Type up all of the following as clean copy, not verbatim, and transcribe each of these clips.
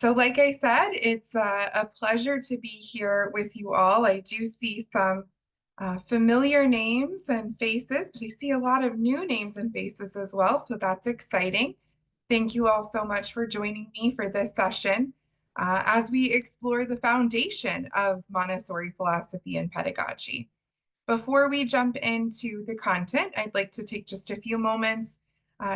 So like I said, it's a pleasure to be here with you all. I do see some familiar names and faces, but I see a lot of new names and faces as well, so that's exciting. Thank you all so much for joining me for this session as we explore the foundation of Montessori philosophy and pedagogy. Before we jump into the content, I'd like to take just a few moments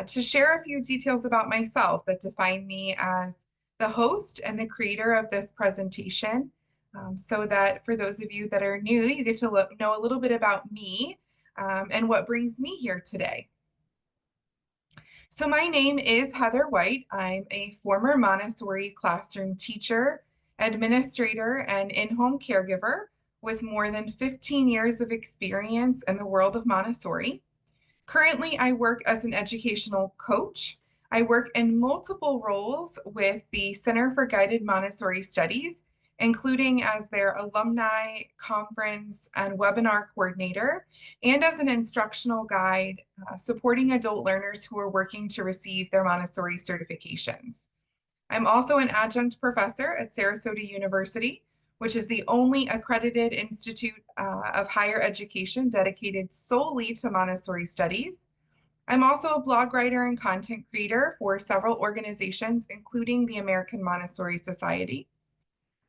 to share a few details about myself that define me as the host and the creator of this presentation, so that for those of you that are new, you get to know a little bit about me and what brings me here today. So my name is Heather White. I'm a former Montessori classroom teacher, administrator, and in-home caregiver with more than 15 years of experience in the world of Montessori. Currently, I work as an educational coach. I work in multiple roles with the Center for Guided Montessori Studies, including as their alumni, conference, and webinar coordinator, and as an instructional guide supporting adult learners who are working to receive their Montessori certifications. I'm also an adjunct professor at Sarasota University, which is the only accredited institute of higher education dedicated solely to Montessori studies. I'm also a blog writer and content creator for several organizations, including the American Montessori Society.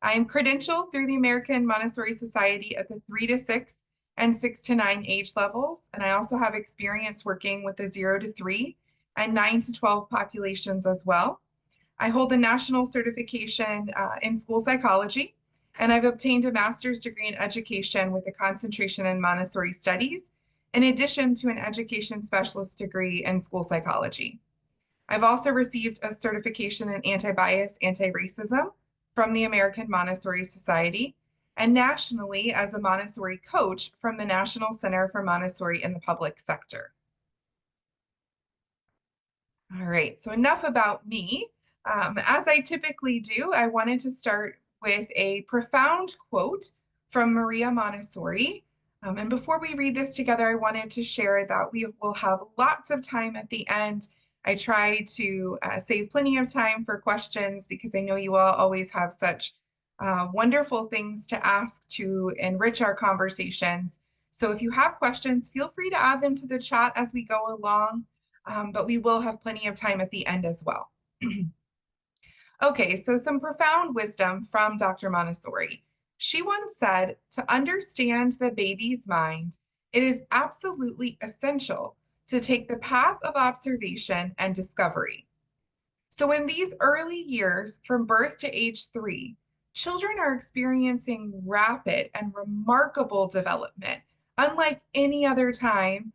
I am credentialed through the American Montessori Society at the 3 to 6 and 6 to 9 age levels, and I also have experience working with the 0 to 3 and 9 to 12 populations as well. I hold a national certification in school psychology, and I've obtained a master's degree in education with a concentration in Montessori studies, in addition to an education specialist degree in school psychology. I've also received a certification in anti-bias, anti-racism from the American Montessori Society, and nationally as a Montessori coach from the National Center for Montessori in the Public Sector. All right, so enough about me. As I typically do, I wanted to start with a profound quote from Maria Montessori. And before we read this together, I wanted to share that we will have lots of time at the end. I try to save plenty of time for questions because I know you all always have such wonderful things to ask to enrich our conversations. So if you have questions, feel free to add them to the chat as we go along. But we will have plenty of time at the end as well. Okay, so some profound wisdom from Dr. Montessori. She once said, to understand the baby's mind, it is absolutely essential to take the path of observation and discovery. So in these early years, from birth to age 3, children are experiencing rapid and remarkable development, unlike any other time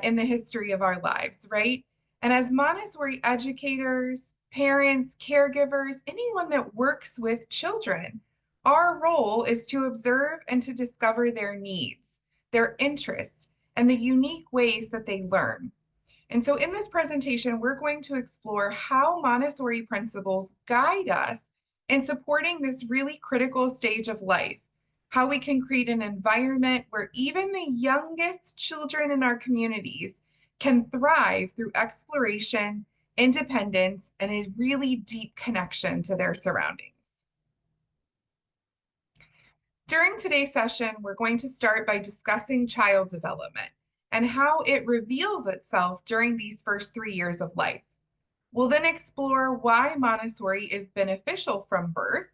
in the history of our lives, right? And as Montessori educators, parents, caregivers, anyone that works with children, our role is to observe and to discover their needs, their interests, and the unique ways that they learn. And so in this presentation, we're going to explore how Montessori principles guide us in supporting this really critical stage of life, how we can create an environment where even the youngest children in our communities can thrive through exploration, independence, and a really deep connection to their surroundings. During today's session, we're going to start by discussing child development and how it reveals itself during these first 3 years of life. We'll then explore why Montessori is beneficial from birth.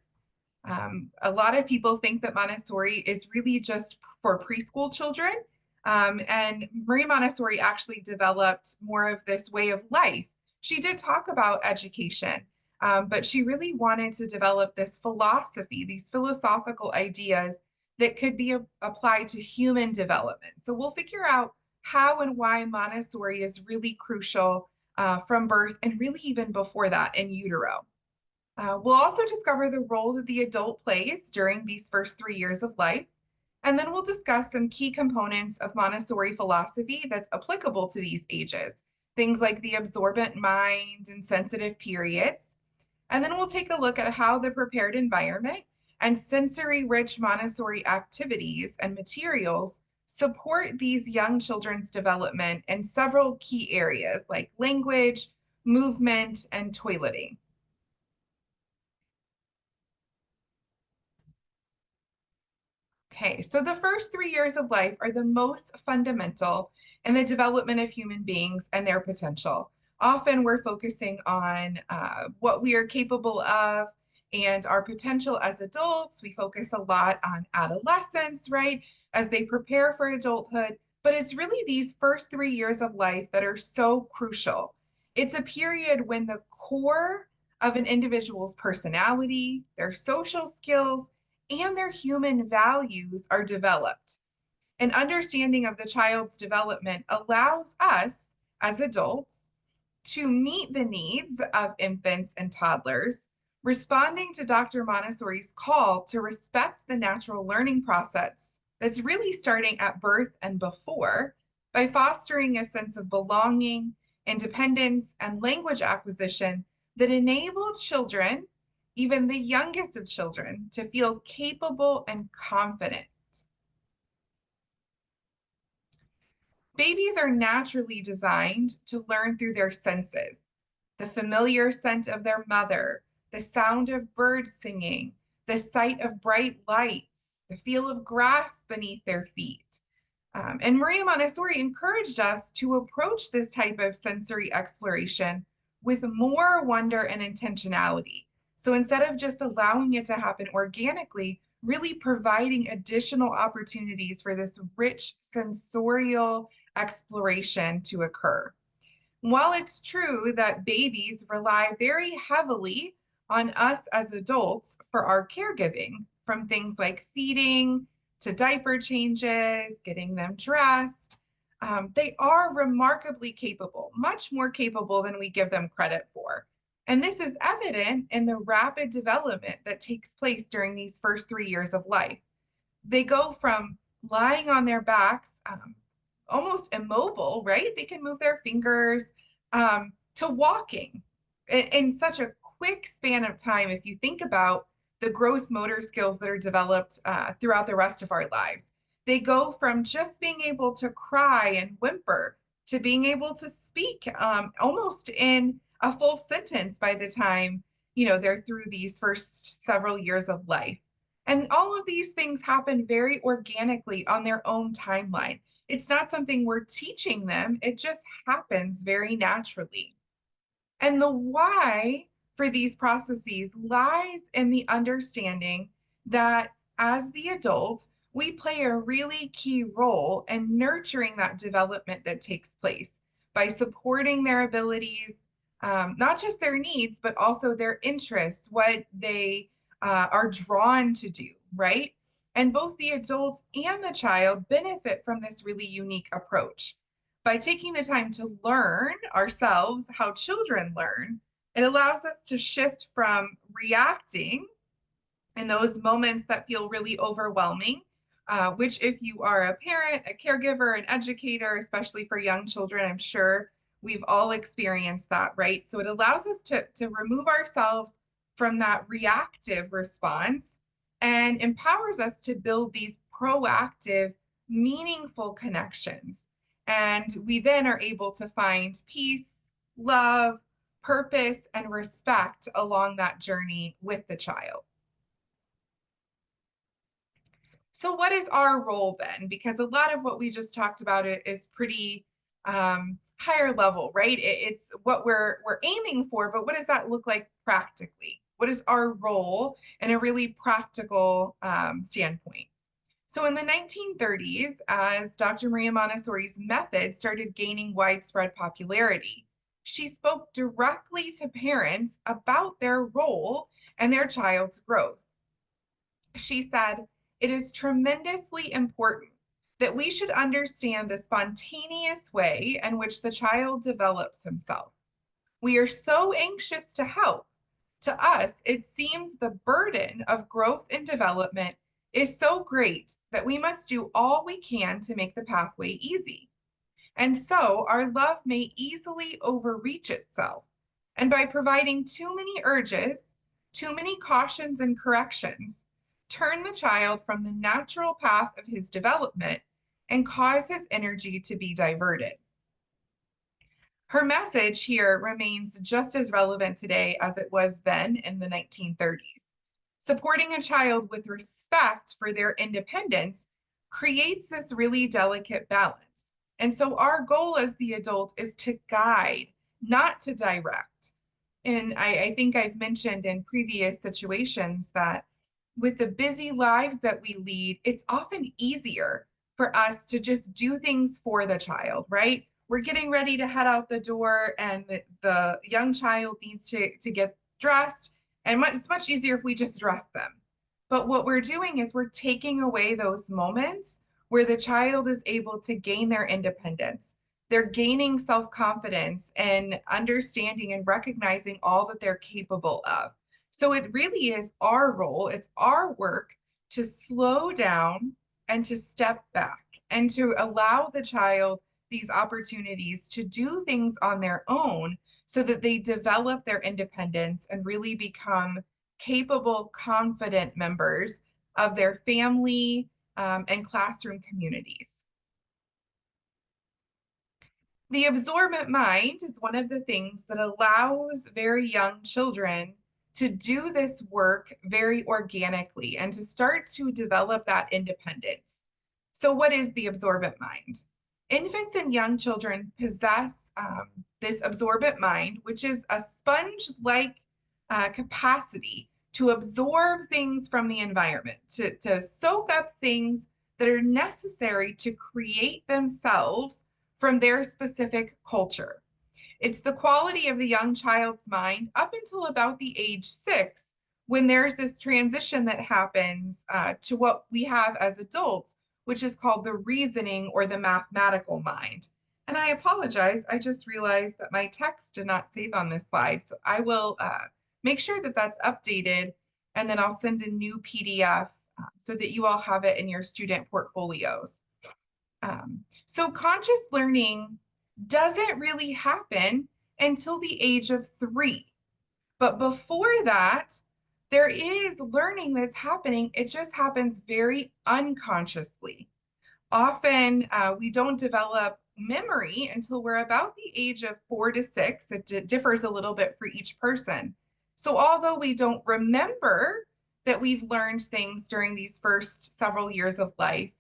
A lot of people think that Montessori is really just for preschool children, and Marie Montessori actually developed more of this way of life. She did talk about education, but she really wanted to develop this philosophy, these philosophical ideas that could be applied to human development. So we'll figure out how and why Montessori is really crucial from birth and really even before that in utero. We'll also discover the role that the adult plays during these first 3 years of life. And then we'll discuss some key components of Montessori philosophy that's applicable to these ages, things like the absorbent mind and sensitive periods. And then we'll take a look at how the prepared environment and sensory-rich Montessori activities and materials support these young children's development in several key areas like language, movement, and toileting. Okay, so the first 3 years of life are the most fundamental in the development of human beings and their potential. Often we're focusing on what we are capable of and our potential as adults. We focus a lot on adolescence, right, as they prepare for adulthood. But it's really these first 3 years of life that are so crucial. It's a period when the core of an individual's personality, their social skills, and their human values are developed. An understanding of the child's development allows us as adults to meet the needs of infants and toddlers, responding to Dr. Montessori's call to respect the natural learning process that's really starting at birth and before by fostering a sense of belonging, independence, and language acquisition that enable children, even the youngest of children, to feel capable and confident. Babies are naturally designed to learn through their senses. The familiar scent of their mother, the sound of birds singing, the sight of bright lights, the feel of grass beneath their feet. And Maria Montessori encouraged us to approach this type of sensory exploration with more wonder and intentionality. So instead of just allowing it to happen organically, really providing additional opportunities for this rich sensorial exploration to occur. While it's true that babies rely very heavily on us as adults for our caregiving, from things like feeding to diaper changes, getting them dressed, they are remarkably capable, much more capable than we give them credit for. And this is evident in the rapid development that takes place during these first 3 years of life. They go from lying on their backs, almost immobile, right? They can move their fingers, to walking in such a quick span of time. If you think about the gross motor skills that are developed throughout the rest of our lives, they go from just being able to cry and whimper to being able to speak almost in a full sentence by the time they're through these first several years of life. And all of these things happen very organically on their own timeline. It's not something we're teaching them, it just happens very naturally. And the why for these processes lies in the understanding that as the adult, we play a really key role in nurturing that development that takes place by supporting their abilities, not just their needs, but also their interests, what they are drawn to do, right? And both the adult and the child benefit from this really unique approach. By taking the time to learn ourselves how children learn, it allows us to shift from reacting in those moments that feel really overwhelming, which if you are a parent, a caregiver, an educator, especially for young children, I'm sure we've all experienced that, right? So it allows us to remove ourselves from that reactive response and empowers us to build these proactive, meaningful connections. And we then are able to find peace, love, purpose, and respect along that journey with the child. So what is our role then? Because a lot of what we just talked about is pretty higher level, right? It's what we're aiming for, but what does that look like practically? What is our role in a really practical standpoint? So in the 1930s, as Dr. Maria Montessori's method started gaining widespread popularity, she spoke directly to parents about their role and their child's growth. She said, "It is tremendously important that we should understand the spontaneous way in which the child develops himself. We are so anxious to help. To us, it seems the burden of growth and development is so great that we must do all we can to make the pathway easy. And so our love may easily overreach itself. And by providing too many urges, too many cautions and corrections, turn the child from the natural path of his development and cause his energy to be diverted." Her message here remains just as relevant today as it was then in the 1930s. Supporting a child with respect for their independence creates this really delicate balance. And so our goal as the adult is to guide, not to direct. And I think I've mentioned in previous situations that with the busy lives that we lead, it's often easier for us to just do things for the child, right? We're getting ready to head out the door, and the young child needs to get dressed. And it's much easier if we just dress them. But what we're doing is we're taking away those moments where the child is able to gain their independence. They're gaining self-confidence and understanding and recognizing all that they're capable of. So it really is our role, it's our work to slow down and to step back and to allow the child these opportunities to do things on their own so that they develop their independence and really become capable, confident members of their family and classroom communities. The absorbent mind is one of the things that allows very young children to do this work very organically and to start to develop that independence. So, what is the absorbent mind? Infants and young children possess this absorbent mind, which is a sponge-like capacity to absorb things from the environment, to soak up things that are necessary to create themselves from their specific culture. It's the quality of the young child's mind up until about the age 6, when there's this transition that happens to what we have as adults, which is called the reasoning or the mathematical mind. And I apologize, I just realized that my text did not save on this slide. So I will make sure that that's updated, and then I'll send a new PDF so that you all have it in your student portfolios. So conscious learning doesn't really happen until the age of 3. But before that, there is learning that's happening. It just happens very unconsciously. Often we don't develop memory until we're about the age of 4 to 6. It differs a little bit for each person. So although we don't remember that we've learned things during these first several years of life,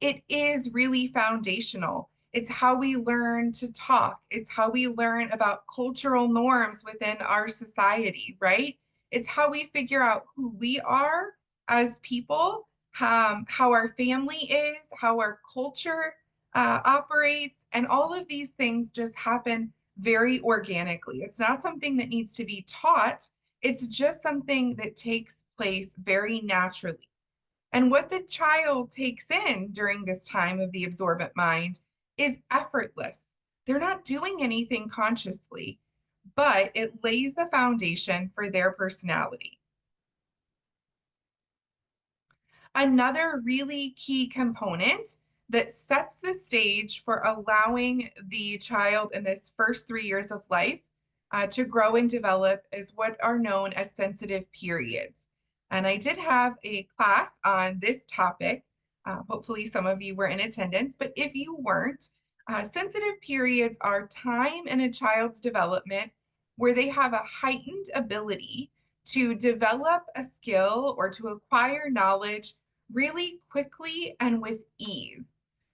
it is really foundational. It's how we learn to talk. It's how we learn about cultural norms within our society, right? It's how we figure out who we are as people, how our family is, how our culture operates, and all of these things just happen very organically. It's not something that needs to be taught. It's just something that takes place very naturally. And what the child takes in during this time of the absorbent mind is effortless. They're not doing anything consciously, but it lays the foundation for their personality. Another really key component that sets the stage for allowing the child in this first 3 years of life to grow and develop is what are known as sensitive periods. And I did have a class on this topic. Hopefully, some of you were in attendance, but if you weren't, sensitive periods are time in a child's development where they have a heightened ability to develop a skill or to acquire knowledge really quickly and with ease.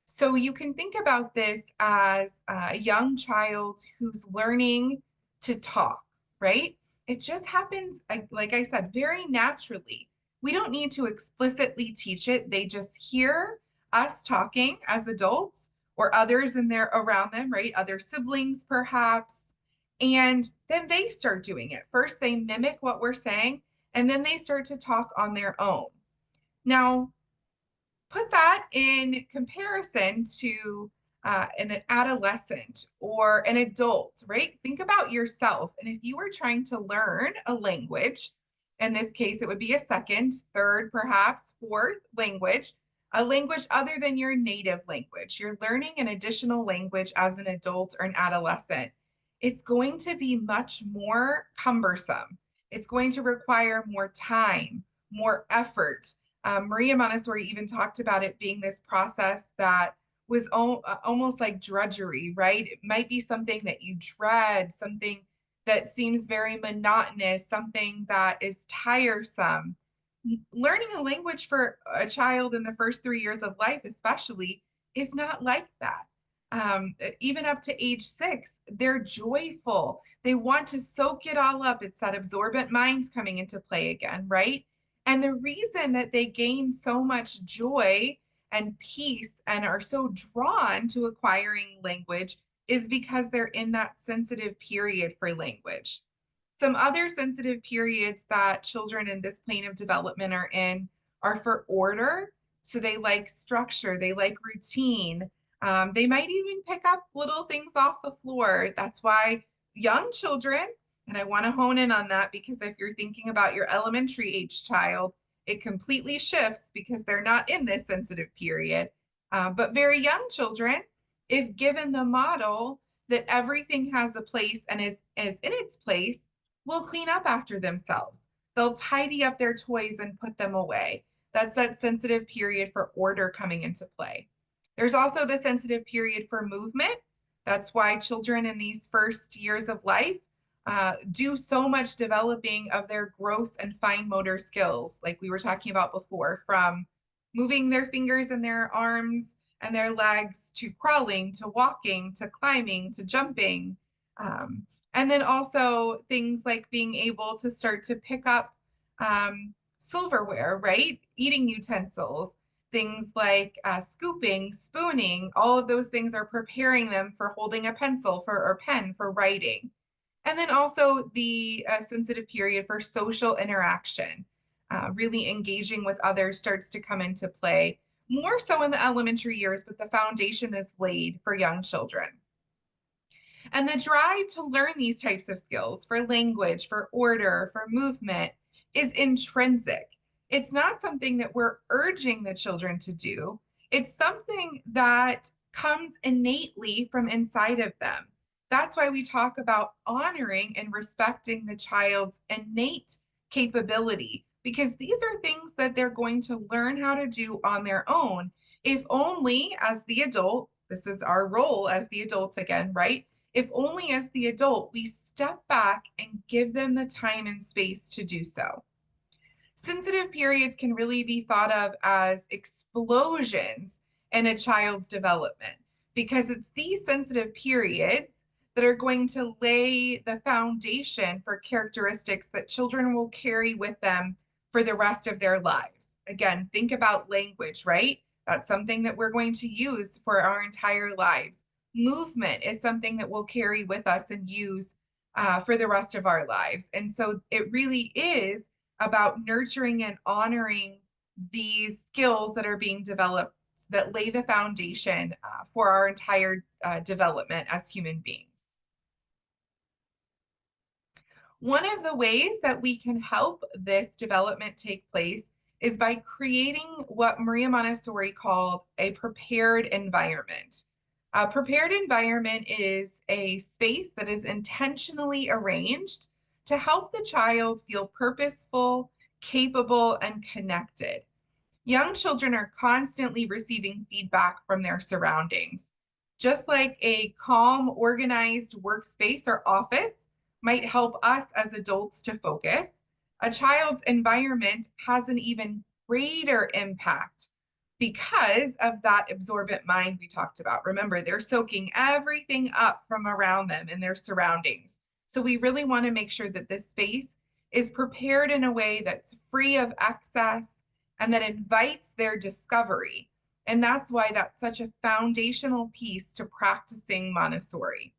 So you can think about this as a young child who's learning to talk, right? It just happens, like I said, very naturally. We don't need to explicitly teach it. They just hear us talking as adults or others in there around them, right? Other siblings, perhaps. And then they start doing it. First, they mimic what we're saying, and then they start to talk on their own. Now, put that in comparison to an adolescent or an adult, right? Think about yourself. And if you were trying to learn a language, in this case, it would be a second, third, perhaps fourth language, a language other than your native language. You're learning an additional language as an adult or an adolescent. It's going to be much more cumbersome. It's going to require more time, more effort. Maria Montessori even talked about it being this process that was almost like drudgery, right? It might be something that you dread, something that seems very monotonous, something that is tiresome. Learning a language for a child in the first 3 years of life, especially, is not like that. Even up to age 6, they're joyful. They want to soak it all up. It's that absorbent mind's coming into play again, right? And the reason that they gain so much joy and peace and are so drawn to acquiring language is because they're in that sensitive period for language. Some other sensitive periods that children in this plane of development are in are for order. So they like structure, they like routine. They might even pick up little things off the floor. That's why young children, and I want to hone in on that because if you're thinking about your elementary age child, it completely shifts because they're not in this sensitive period. But very young children, if given the model that everything has a place and is in its place, will clean up after themselves. They'll tidy up their toys and put them away. That's that sensitive period for order coming into play. There's also the sensitive period for movement. That's why children in these first years of life do so much developing of their gross and fine motor skills, like we were talking about before, from moving their fingers and their arms and their legs to crawling, to walking, to climbing, to jumping. And then also things like being able to start to pick up silverware, right? Eating utensils, things like scooping, spooning, all of those things are preparing them for holding a pencil for or pen for writing. And then also the sensitive period for social interaction, really engaging with others starts to come into play, more so in the elementary years, but the foundation is laid for young children. And the drive to learn these types of skills for language, for order, for movement is intrinsic. It's not something that we're urging the children to do. It's something that comes innately from inside of them. That's why we talk about honoring and respecting the child's innate capability, because these are things that they're going to learn how to do on their own, if only as the adult, this is our role as the adults again, right? If only as the adult we step back and give them the time and space to do so. Sensitive periods can really be thought of as explosions in a child's development because it's these sensitive periods that are going to lay the foundation for characteristics that children will carry with them for the rest of their lives. Again, think about language, right? That's something that we're going to use for our entire lives. Movement is something that we'll carry with us and use for the rest of our lives. And so it really is about nurturing and honoring these skills that are being developed that lay the foundation for our entire development as human beings. One of the ways that we can help this development take place is by creating what Maria Montessori called a prepared environment. A prepared environment is a space that is intentionally arranged to help the child feel purposeful, capable, and connected. Young children are constantly receiving feedback from their surroundings. Just like a calm, organized workspace or office might help us as adults to focus, a child's environment has an even greater impact because of that absorbent mind we talked about. Remember, they're soaking everything up from around them and their surroundings. So we really want to make sure that this space is prepared in a way that's free of excess and that invites their discovery. And that's why that's such a foundational piece to practicing Montessori.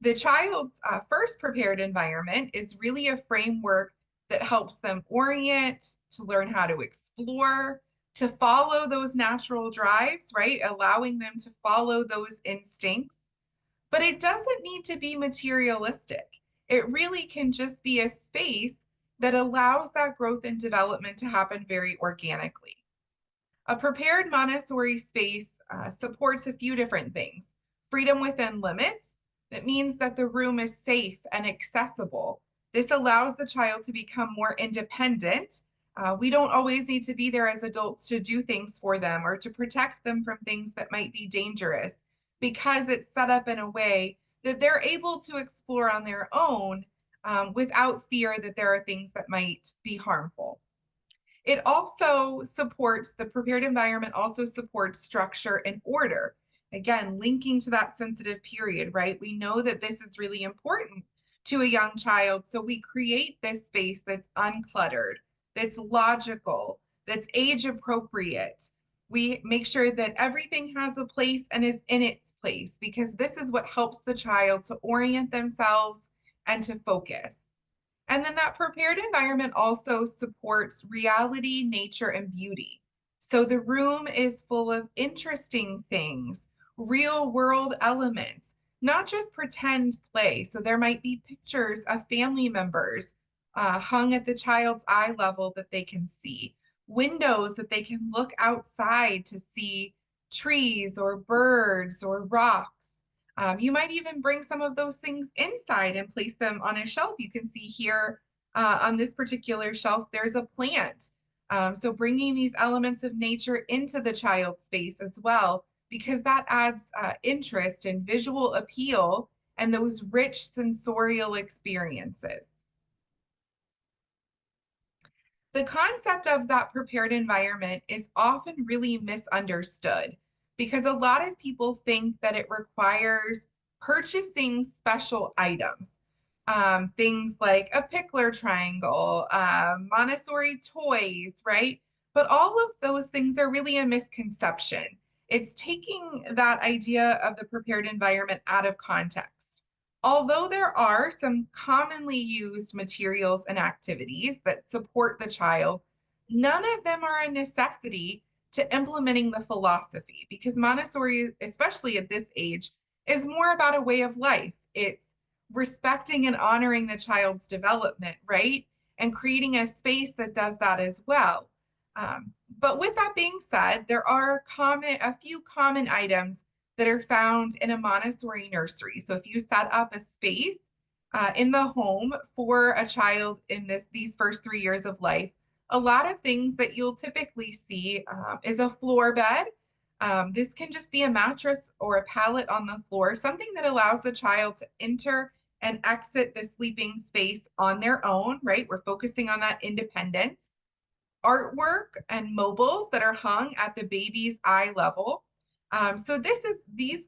The child's first prepared environment is really a framework that helps them orient, to learn how to explore, to follow those natural drives, right? Allowing them to follow those instincts. But it doesn't need to be materialistic. It really can just be a space that allows that growth and development to happen very organically. A prepared Montessori space supports a few different things. Freedom within limits. That means that the room is safe and accessible. This allows the child to become more independent. We don't always need to be there as adults to do things for them or to protect them from things that might be dangerous, because it's set up in a way that they're able to explore on their own without fear that there are things that might be harmful. It also supports, the prepared environment also supports structure and order. Again, linking to that sensitive period, right? We know that this is really important to a young child. So we create this space that's uncluttered, that's logical, that's age appropriate. We make sure that everything has a place and is in its place because this is what helps the child to orient themselves and to focus. And then that prepared environment also supports reality, nature, and beauty. So the room is full of interesting things, real world elements, not just pretend play. So there might be pictures of family members hung at the child's eye level that they can see, windows that they can look outside to see trees or birds or rocks. You might even bring some of those things inside and place them on a shelf. You can see here on this particular shelf, there's a plant. So bringing these elements of nature into the child's space as well, because that adds interest and visual appeal and those rich sensorial experiences. The concept of that prepared environment is often really misunderstood because a lot of people think that it requires purchasing special items, things like a pickler triangle, Montessori toys, right? But all of those things are really a misconception. It's taking that idea of the prepared environment out of context. Although there are some commonly used materials and activities that support the child, none of them are a necessity to implementing the philosophy because Montessori, especially at this age, is more about a way of life. It's respecting and honoring the child's development, right? And creating a space that does that as well. But with that being said, there are a few common items that are found in a Montessori nursery. So if you set up a space in the home for a child in these first 3 years of life, a lot of things that you'll typically see is a floor bed. This can just be a mattress or a pallet on the floor, something that allows the child to enter and exit the sleeping space on their own, right? We're focusing on that independence. Artwork and mobiles that are hung at the baby's eye level. So these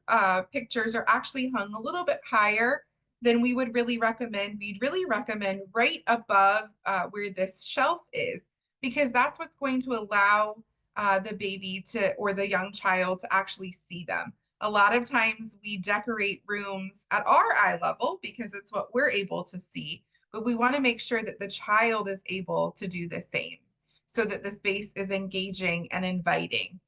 pictures are actually hung a little bit higher than we would really recommend. We'd really recommend right above where this shelf is, because that's what's going to allow the baby to, or the young child to actually see them. A lot of times we decorate rooms at our eye level because it's what we're able to see, but we want to make sure that the child is able to do the same so that the space is engaging and inviting.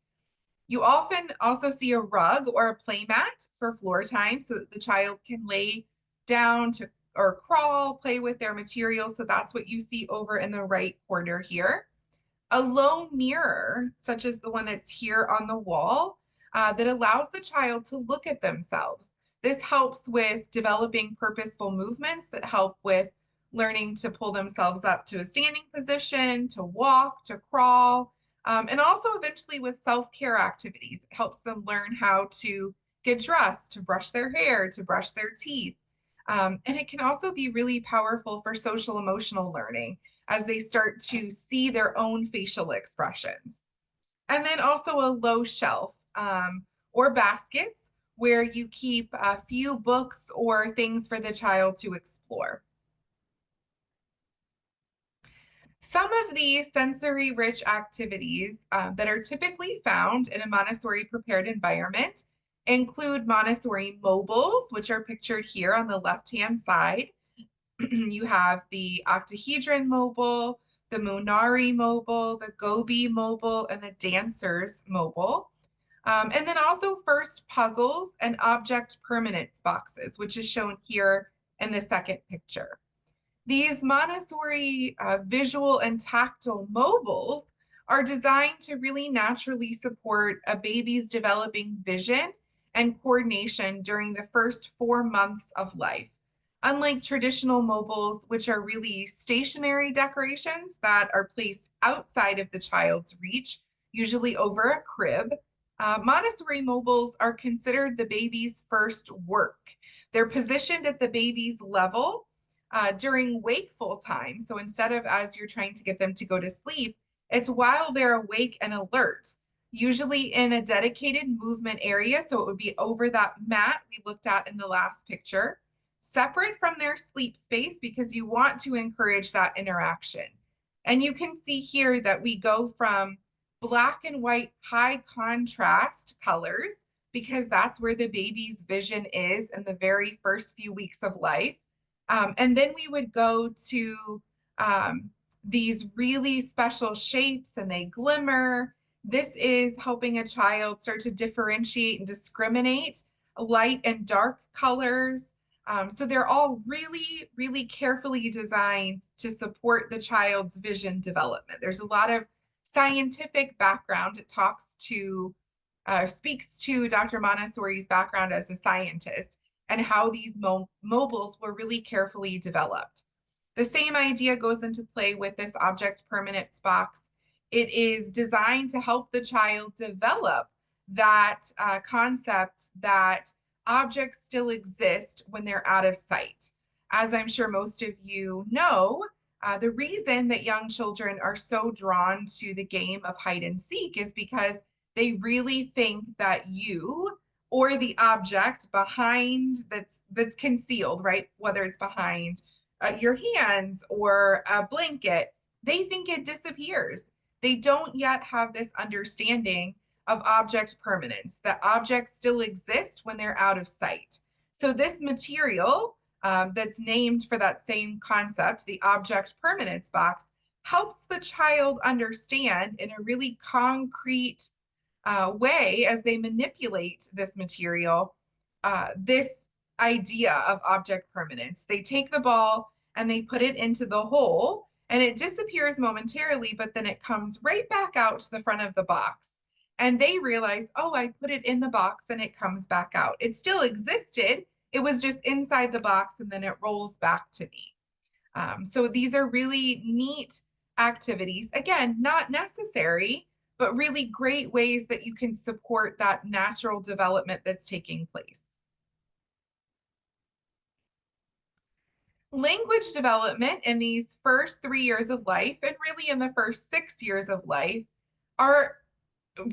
You often also see a rug or a play mat for floor time so that the child can lay down to or crawl, play with their materials. So that's what you see over in the right corner here. A low mirror, such as the one that's here on the wall, that allows the child to look at themselves. This helps with developing purposeful movements that help with learning to pull themselves up to a standing position, to walk, to crawl, and also eventually with self-care activities. It helps them learn how to get dressed, to brush their hair, to brush their teeth. And it can also be really powerful for social emotional learning as they start to see their own facial expressions. And then also a low shelf or baskets where you keep a few books or things for the child to explore. Some of the sensory rich activities that are typically found in a Montessori prepared environment include Montessori mobiles, which are pictured here on the left-hand side. You have the octahedron mobile, the Munari mobile, the Gobi mobile, and the Dancers mobile. And then also first puzzles and object permanence boxes, which is shown here in the second picture. These Montessori visual and tactile mobiles are designed to really naturally support a baby's developing vision and coordination during the first 4 months of life. Unlike traditional mobiles, which are really stationary decorations that are placed outside of the child's reach, usually over a crib, Montessori mobiles are considered the baby's first work. They're positioned at the baby's level during wakeful time. So instead of as you're trying to get them to go to sleep, It's while they're awake and alert, usually in a dedicated movement area. So it would be over that mat we looked at in the last picture, separate from their sleep space because you want to encourage that interaction. And you can see here that we go from black and white high contrast colors because that's where the baby's vision is in the very first few weeks of life. And then we would go to these really special shapes and they glimmer. This is helping a child start to differentiate and discriminate light and dark colors. So they're all really, really carefully designed to support the child's vision development. There's a lot of scientific background. It talks to, speaks to Dr. Montessori's background as a scientist and how these mobiles were really carefully developed. The same idea goes into play with this object permanence box. It is designed to help the child develop that concept that objects still exist when they're out of sight. As I'm sure most of you know, the reason that young children are so drawn to the game of hide and seek is because they really think that you or the object behind that's concealed, right? Whether it's behind your hands or a blanket, they think it disappears. They don't yet have this understanding of object permanence, that objects still exist when they're out of sight. So this material that's named for that same concept, the object permanence box, helps the child understand in a really concrete way as they manipulate this material, this idea of object permanence. They take the ball and they put it into the hole and it disappears momentarily, but then it comes right back out to the front of the box. And they realize, oh, I put it in the box and it comes back out. It still existed. It was just inside the box and then it rolls back to me. So these are really neat activities. Again, not necessary, but really great ways that you can support that natural development that's taking place. Language development in these first 3 years of life, and really in the first 6 years of life, are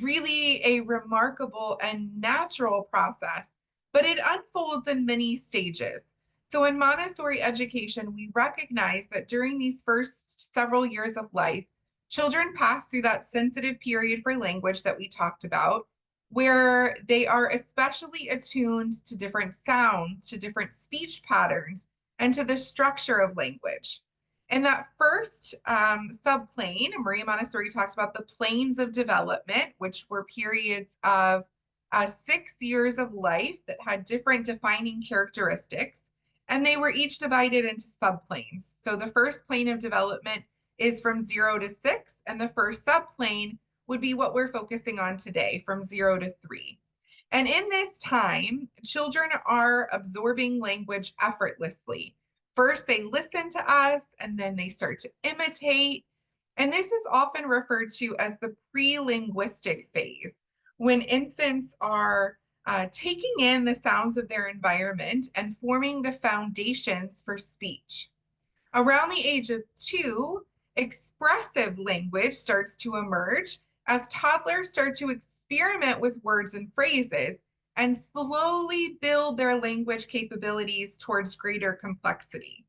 really a remarkable and natural process, but it unfolds in many stages. So in Montessori education, we recognize that during these first several years of life, children pass through that sensitive period for language that we talked about, where they are especially attuned to different sounds, to different speech patterns, and to the structure of language. In that first subplane, Maria Montessori talked about the planes of development, which were periods of 6 years of life that had different defining characteristics, and they were each divided into subplanes. So the first plane of development is from 0 to 6, and the first subplane would be what we're focusing on today, from 0 to 3. And in this time, children are absorbing language effortlessly. First, they listen to us, and then they start to imitate. And this is often referred to as the pre-linguistic phase, when infants are taking in the sounds of their environment and forming the foundations for speech. Around the age of 2, expressive language starts to emerge as toddlers start to experiment with words and phrases and slowly build their language capabilities towards greater complexity.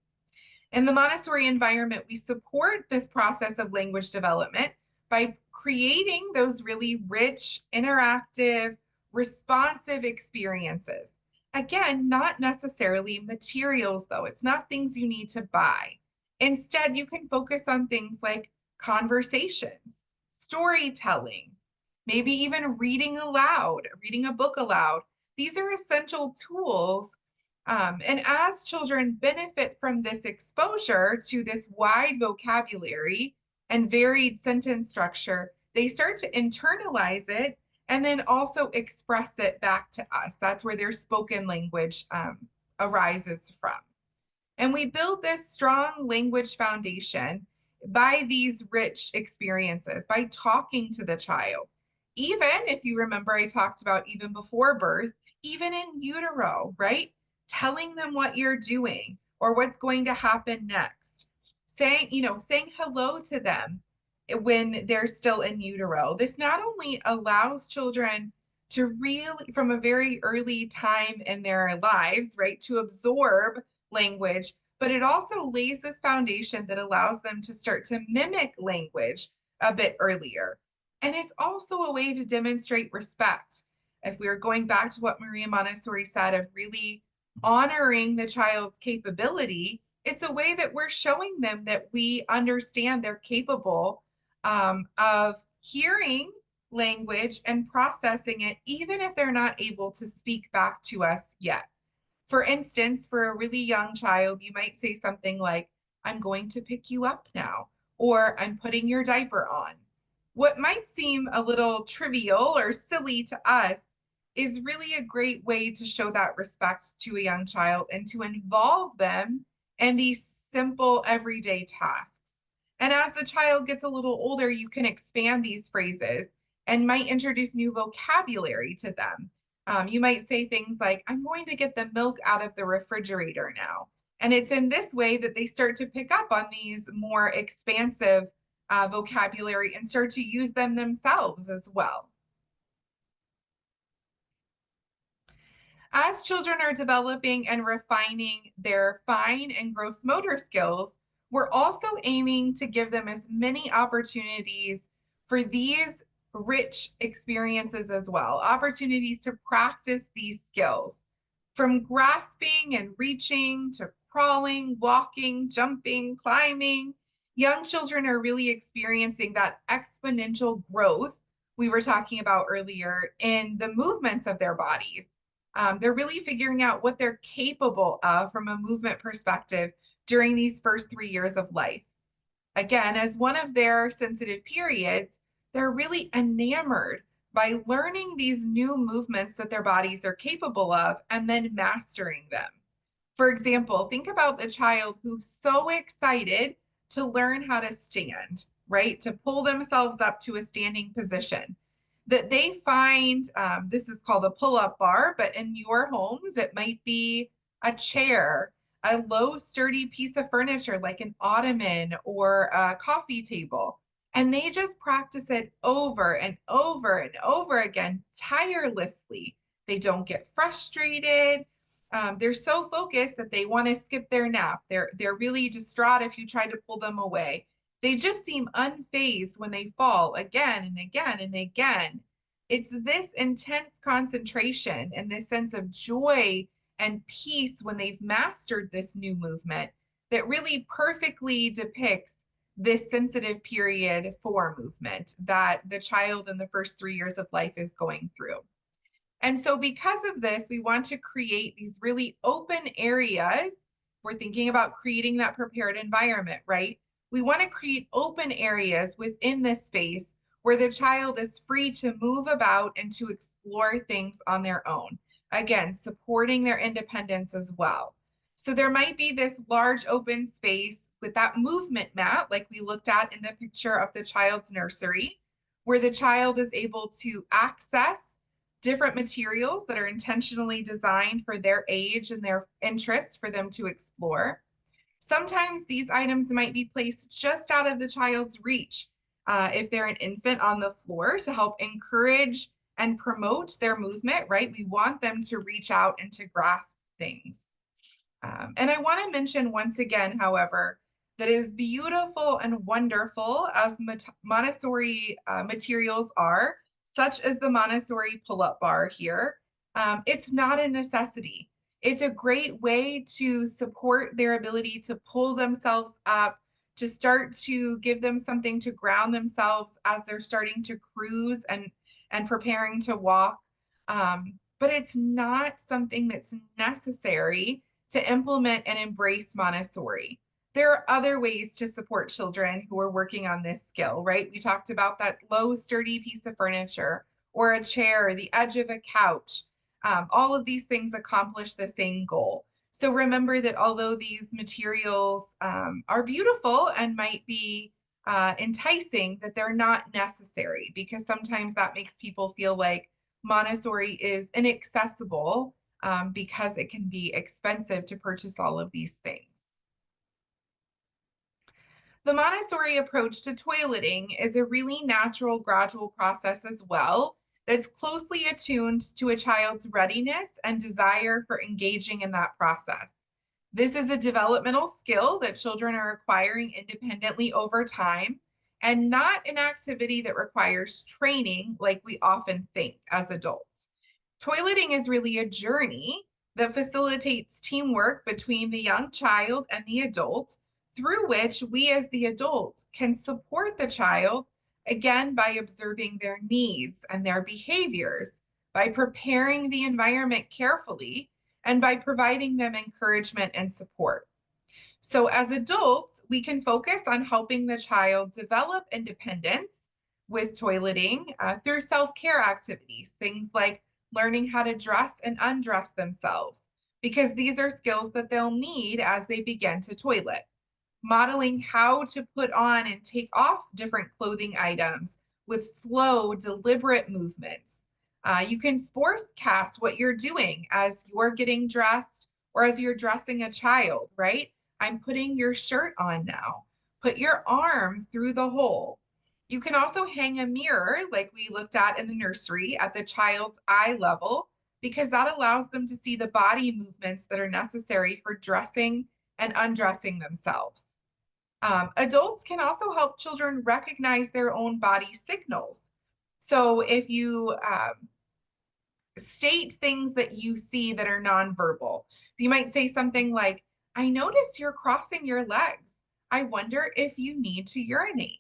In the Montessori environment, we support this process of language development by creating those really rich, interactive, responsive experiences. Again, not necessarily materials, though. It's not things you need to buy. Instead, you can focus on things like conversations, storytelling, maybe even reading aloud, reading a book aloud. These are essential tools. And as children benefit from this exposure to this wide vocabulary and varied sentence structure, they start to internalize it and then also express it back to us. That's where their spoken language arises from. And we build this strong language foundation by these rich experiences, by talking to the child. Even if you remember, I talked about even before birth, even in utero, right? Telling them what you're doing or what's going to happen next. Saying hello to them, when they're still in utero. This not only allows children to really, from a very early time in their lives, right, to absorb language, but it also lays this foundation that allows them to start to mimic language a bit earlier. And it's also a way to demonstrate respect. If we're going back to what Maria Montessori said of really honoring the child's capability, it's a way that we're showing them that we understand they're capable of hearing language and processing it, even if they're not able to speak back to us yet. For instance, for a really young child, you might say something like, I'm going to pick you up now, or I'm putting your diaper on. What might seem a little trivial or silly to us is really a great way to show that respect to a young child and to involve them in these simple everyday tasks. And as the child gets a little older, you can expand these phrases and might introduce new vocabulary to them. You might say things like, I'm going to get the milk out of the refrigerator now. And it's in this way that they start to pick up on these more expansive vocabulary and start to use them themselves as well. As children are developing and refining their fine and gross motor skills, we're also aiming to give them as many opportunities for these rich experiences as well, opportunities to practice these skills. From grasping and reaching to crawling, walking, jumping, climbing, young children are really experiencing that exponential growth we were talking about earlier in the movements of their bodies. They're really figuring out what they're capable of from a movement perspective during these first 3 years of life. Again, as one of their sensitive periods, they're really enamored by learning these new movements that their bodies are capable of and then mastering them. For example, think about the child who's so excited to learn how to stand, right? To pull themselves up to a standing position that they find, this is called a pull-up bar, but in your homes, it might be a chair, a low, sturdy piece of furniture like an ottoman or a coffee table. And they just practice it over and over and over again, tirelessly. They don't get frustrated. They're so focused that they want to skip their nap. They're really distraught if you try to pull them away. They just seem unfazed when they fall again and again and again. It's this intense concentration and this sense of joy and peace when they've mastered this new movement that really perfectly depicts this sensitive period for movement that the child in the first 3 years of life is going through. And so because of this, we want to create these really open areas. We're thinking about creating that prepared environment, right? We want to create open areas within this space where the child is free to move about and to explore things on their own. Again, supporting their independence as well. So there might be this large open space with that movement mat, like we looked at in the picture of the child's nursery, where the child is able to access different materials that are intentionally designed for their age and their interest for them to explore. Sometimes these items might be placed just out of the child's reach if they're an infant on the floor to help encourage and promote their movement, right? We want them to reach out and to grasp things. And I want to mention once again, however, that as beautiful and wonderful as Montessori materials are, such as the Montessori pull-up bar here, it's not a necessity. It's a great way to support their ability to pull themselves up, to start to give them something to ground themselves as they're starting to cruise and preparing to walk. But it's not something that's necessary to implement and embrace Montessori. There are other ways to support children who are working on this skill, right? We talked about that low, sturdy piece of furniture or a chair, or the edge of a couch. All of these things accomplish the same goal. So remember that although these materials are beautiful and might be enticing, that they're not necessary, because sometimes that makes people feel like Montessori is inaccessible because it can be expensive to purchase all of these things. The Montessori approach to toileting is a really natural, gradual process as well that's closely attuned to a child's readiness and desire for engaging in that process. This is a developmental skill that children are acquiring independently over time and not an activity that requires training like we often think as adults. Toileting is really a journey that facilitates teamwork between the young child and the adult, through which we as the adults can support the child, again, by observing their needs and their behaviors, by preparing the environment carefully, and by providing them encouragement and support. So, as adults, we can focus on helping the child develop independence with toileting through self care activities, things like learning how to dress and undress themselves, because these are skills that they'll need as they begin to toilet. Modeling how to put on and take off different clothing items with slow, deliberate movements. You can sportscast what you're doing as you're getting dressed or as you're dressing a child, right? I'm putting your shirt on now. Put your arm through the hole. You can also hang a mirror, like we looked at in the nursery, at the child's eye level, because that allows them to see the body movements that are necessary for dressing and undressing themselves. Adults can also help children recognize their own body signals. So if you state things that you see that are nonverbal, you might say something like, I notice you're crossing your legs. I wonder if you need to urinate.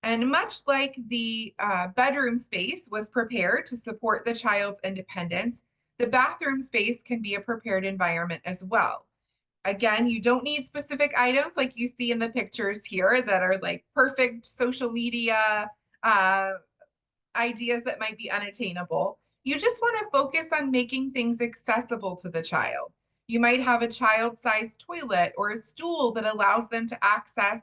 And much like the bedroom space was prepared to support the child's independence, the bathroom space can be a prepared environment as well. Again, you don't need specific items like you see in the pictures here that are like perfect social media uh, ideas that might be unattainable. You just want to focus on making things accessible to the child. You might have a child-sized toilet or a stool that allows them to access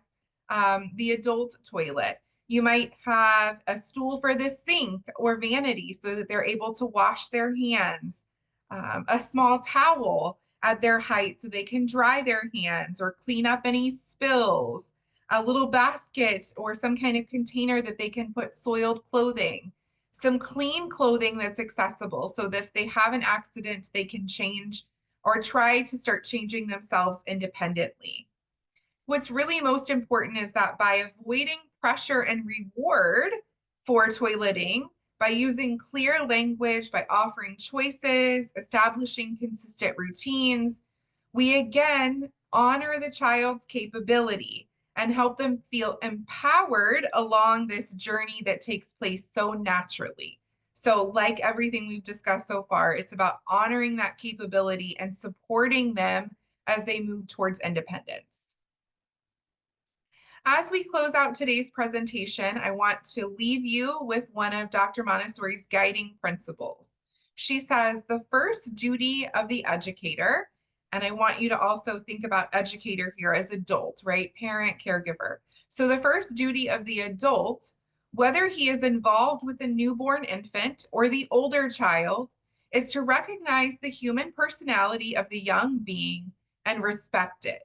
the adult toilet. You might have a stool for the sink or vanity so that they're able to wash their hands, a small towel at their height so they can dry their hands or clean up any spills, a little basket or some kind of container that they can put soiled clothing, some clean clothing that's accessible so that if they have an accident, they can change or try to start changing themselves independently. What's really most important is that by avoiding pressure and reward for toileting, by using clear language, by offering choices, establishing consistent routines, we again honor the child's capability and help them feel empowered along this journey that takes place so naturally. So, like everything we've discussed so far, it's about honoring that capability and supporting them as they move towards independence. As we close out today's presentation, I want to leave you with one of Dr. Montessori's guiding principles. She says, the first duty of the educator, and I want you to also think about educator here as adult, right? Parent, caregiver. So the first duty of the adult, whether he is involved with a newborn infant or the older child, is to recognize the human personality of the young being and respect it.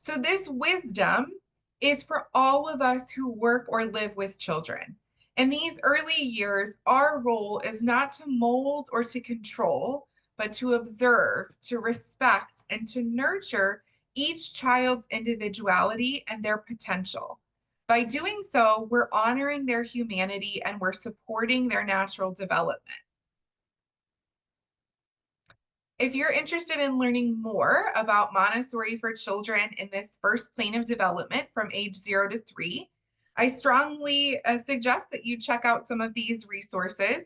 So this wisdom is for all of us who work or live with children. In these early years, our role is not to mold or to control, but to observe, to respect, and to nurture each child's individuality and their potential. By doing so, we're honoring their humanity and we're supporting their natural development. If you're interested in learning more about Montessori for children in this first plane of development from age 0 to 3, I strongly suggest that you check out some of these resources.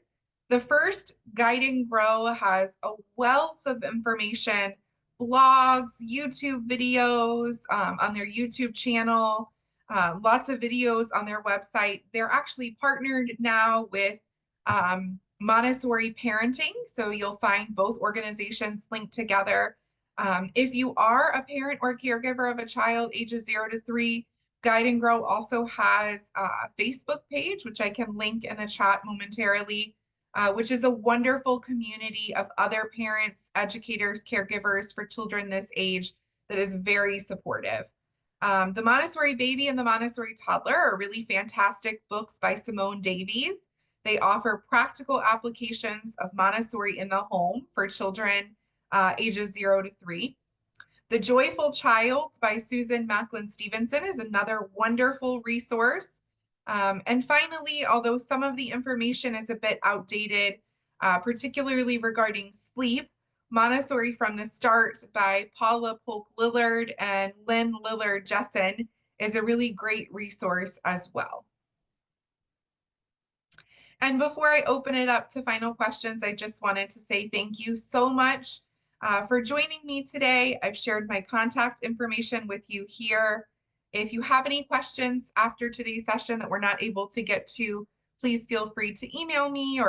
The first, Guide and Grow, has a wealth of information, blogs, YouTube videos on their YouTube channel, lots of videos on their website. They're actually partnered now with Montessori Parenting. So you'll find both organizations linked together. If you are a parent or caregiver of a child ages 0 to 3, Guide and Grow also has a Facebook page, which I can link in the chat momentarily, which is a wonderful community of other parents, educators, caregivers for children this age that is very supportive. The Montessori Baby and the Montessori Toddler are really fantastic books by Simone Davies. They offer practical applications of Montessori in the home for children ages 0 to 3. The Joyful Child by Susan Macklin Stevenson is another wonderful resource. And finally, although some of the information is a bit outdated, particularly regarding sleep, Montessori from the Start by Paula Polk Lillard and Lynn Lillard Jessen is a really great resource as well. And before I open it up to final questions, I just wanted to say thank you so much for joining me today. I've shared my contact information with you here. If you have any questions after today's session that we're not able to get to, please feel free to email me or